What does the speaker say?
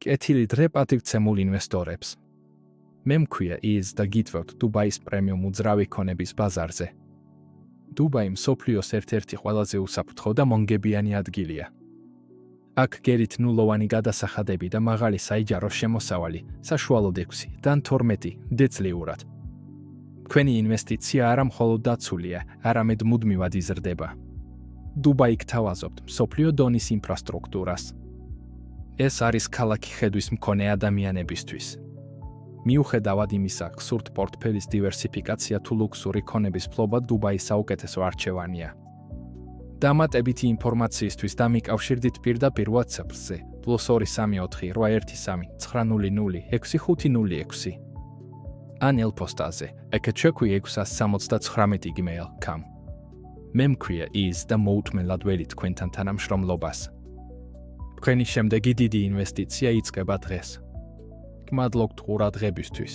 კეთილი დღე პატივცემულ ინვესტორებს. მე მქვია ის და გითხოვთ დუბაის პრემიუმ უძრავი ქონების ბაზარზე. დუბაი მსოფლიოს ერთ-ერთი ყველაზე უსაფრთხო და მონგებიანი ადგილია. აქ გერით ნულოვანი გადასახადები და მაღალი საიჯარო შემოსავალი, საშუალოდ 6-12 დეცლიურად. თქვენი ინვესტიცია არა მხოლოდ დაცულია, არამედ მუდმივად იზრდება. დუბაი გთავაზობთ მსოფლიო დონის ინფრასტრუქტურას. ეს არის ქალაქი ხედვის მქონე ადამიანებისთვის. მიუხედავად იმისა, გსურთ პორტფელის დივერსიფიკაცია თუ ლუქსური ქონების ფლობა დუბაის საუკეთესო არჩევანია. დამატებითი ინფორმაციისთვის დამიკავშირდით პირდაპირ WhatsApp-ზე +234 813 900 6506 ან ელპოსტაზე ekcheqi679@gmail.com. მე მქვია ის და მოუთმენლად ველი თქვენთან თანამშრომლობას. თქვენი შემდეგი დიდი ინვესტიცია იწყება დღეს. გმადლობთ ყურადღებისთვის.